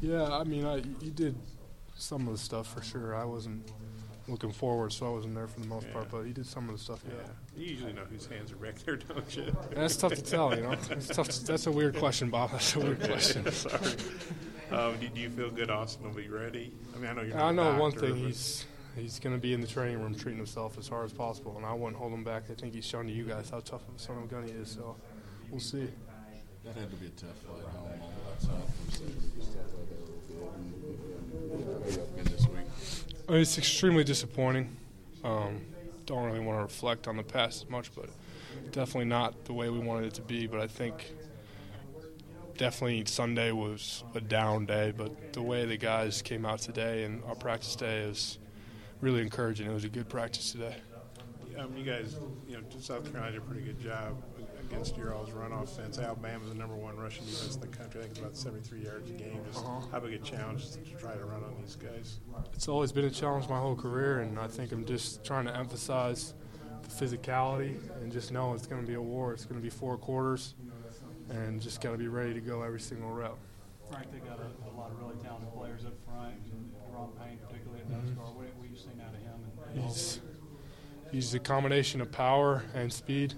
Yeah, I mean, he did some of the stuff for sure. I wasn't looking forward, so I wasn't there for the most part, but he did some of the stuff, yeah. You usually know whose hands are back there, don't you? That's tough to tell, you know. It's tough. That's a weird question, Bob. That's a weird question. Sorry. Do you feel good Austin will be ready? I mean, I know you're not I know a doctor, one thing. but He's going to be in the training room treating himself as hard as possible, and I wouldn't hold him back. I think he's shown to you guys how tough of a son of a gun he is, so we'll see. That had to be a tough flight home on that side from Saturday. This week. I mean, it's extremely disappointing. Don't really want to reflect on the past as much, but definitely not the way we wanted it to be. But I think definitely Sunday was a down day, but the way the guys came out today and our practice day is really encouraging. It was a good practice today. You guys, South Carolina did a pretty good job against your all's run offense. Alabama's the number one rushing defense in the country. I think it's about 73 yards a game. Just how big a challenge is it to try to run on these guys? It's always been a challenge my whole career, and I think I'm just trying to emphasize the physicality and just know it's going to be a war. It's going to be 4 quarters, and just got to be ready to go every single rep. Frank, they got a lot of really talented players up front, and Ron Payne particularly at NASCAR. What have you seen out of him? He's a combination of power and speed.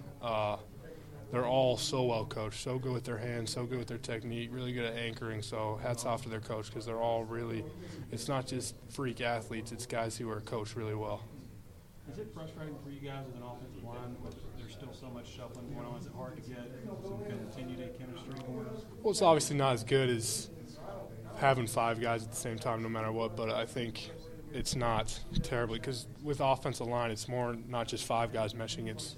They're all so well coached, so good with their hands, so good with their technique, really good at anchoring. So hats off to their coach because they're all really – it's not just freak athletes. It's guys who are coached really well. Is it frustrating for you guys as an offensive line? There's still so much shuffling going on. Is it hard to get some continued chemistry going? Well, it's obviously not as good as having 5 guys at the same time no matter what, but I think it's not terribly because with offensive line it's more not just 5 guys meshing, it's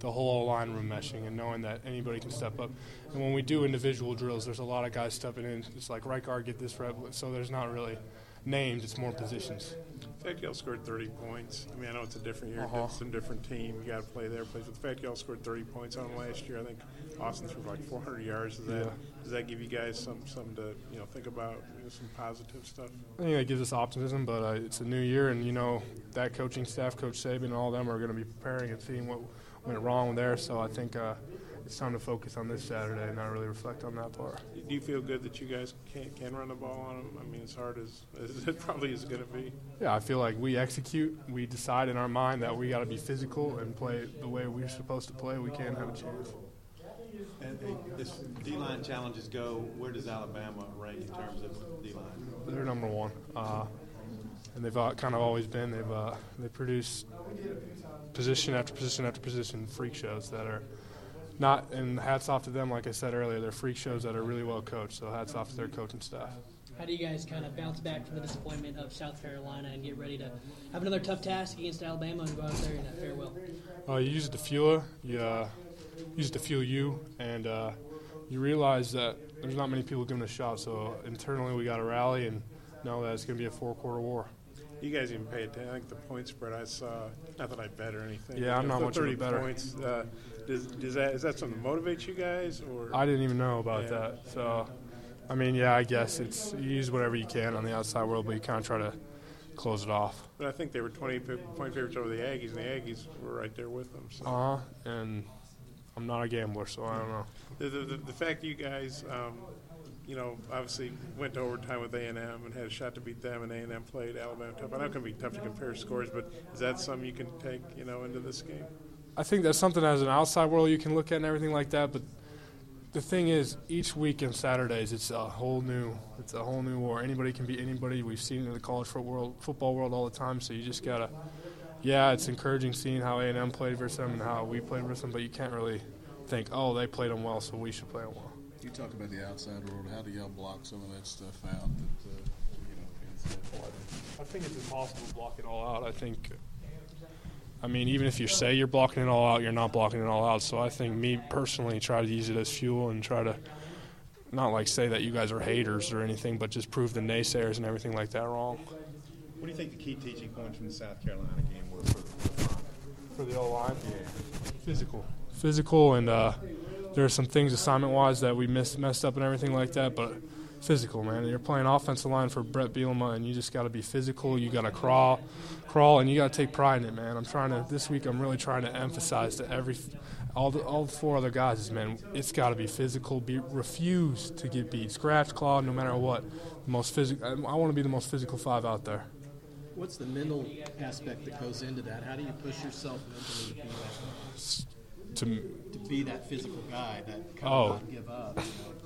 the whole line room meshing and knowing that anybody can step up. And when we do individual drills, there's a lot of guys stepping in. It's like right guard, get this rep. So there's not really names, it's more positions. The fact y'all scored 30 points, I mean, I know it's a different year, it's a different team, you got to play their place, but the fact y'all scored 30 points on them last year, I think Austin threw like 400 yards. Does that give you guys something to think about, some positive stuff? I think that gives us optimism, but it's a new year, and that coaching staff, Coach Saban and all of them are going to be preparing and seeing what went wrong there, so I think it's time to focus on this Saturday and not really reflect on that part. Do you feel good that you guys can run the ball on them? I mean, as hard as it probably is going to be. Yeah, I feel like we execute. We decide in our mind that we got to be physical and play the way we're supposed to play. We can't have a chance. And as D-line challenges go, where does Alabama rank in terms of D-line? They're number 1, and they've kind of always been. They produce position after position after position freak shows that are not, and hats off to them, like I said earlier, they're freak shows that are really well coached, so hats off to their coaching staff. How do you guys kind of bounce back from the disappointment of South Carolina and get ready to have another tough task against Alabama and go out there in a farewell? You use it to fuel use it to fuel you, and you realize that there's not many people giving a shot, so internally we got to rally and know that it's going to be a 4-quarter war. You guys even paid attention. I think the point spread I saw, not that I bet or anything. Yeah, I'm not much of a better. 30 points. Is that something that motivates you guys? Or I didn't even know about that. So, I mean, yeah, I guess you use whatever you can on the outside world, but you kind of try to close it off. But I think they were 20-point favorites over the Aggies, and the Aggies were right there with them. So. And I'm not a gambler, so I don't know. The fact that you guys, obviously went to overtime with A&M and had a shot to beat them, and A&M played Alabama tough. I know it can be tough to compare scores, but is that something you can take, into this game? I think that's something as an outside world you can look at and everything like that, but the thing is, each week on Saturdays, it's a whole new war. Anybody can beat anybody. We've seen it in the college football world all the time, so you just got to – yeah, it's encouraging seeing how A&M played versus them and how we played versus them, but you can't really think, oh, they played them well, so we should play them well. You talk about the outside world. How do y'all block some of that stuff out? I think it's impossible to block it all out. I mean, even if you say you're blocking it all out, you're not blocking it all out. So I think me personally try to use it as fuel and try to not like say that you guys are haters or anything, but just prove the naysayers and everything like that wrong. What do you think the key teaching points from the South Carolina game were for the O-line? Yeah. Physical, and there are some things assignment-wise that we messed up and everything like that, but physical, man. You're playing offensive line for Brett Bielema, and you just got to be physical. You got to crawl, and you got to take pride in it, man. This week I'm really trying to emphasize to all 4 other guys is, man, it's got to be physical. Refuse to get beat. Scratch, claw, no matter what. Most physical. I want to be the most physical 5 out there. What's the mental aspect that goes into that? How do you push yourself mentally to be that physical guy that kind of not give up?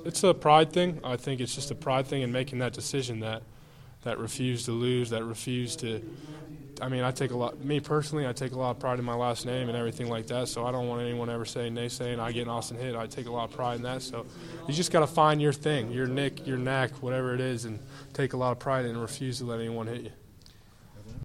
It's a pride thing. I think it's just a pride thing in making that decision that refuse to lose, that refuse to. I mean, me personally, I take a lot of pride in my last name and everything like that, so I don't want anyone ever saying naysaying I get an Austin hit. I take a lot of pride in that. So you just got to find your thing, your nick, your knack, whatever it is, and take a lot of pride in it and refuse to let anyone hit you.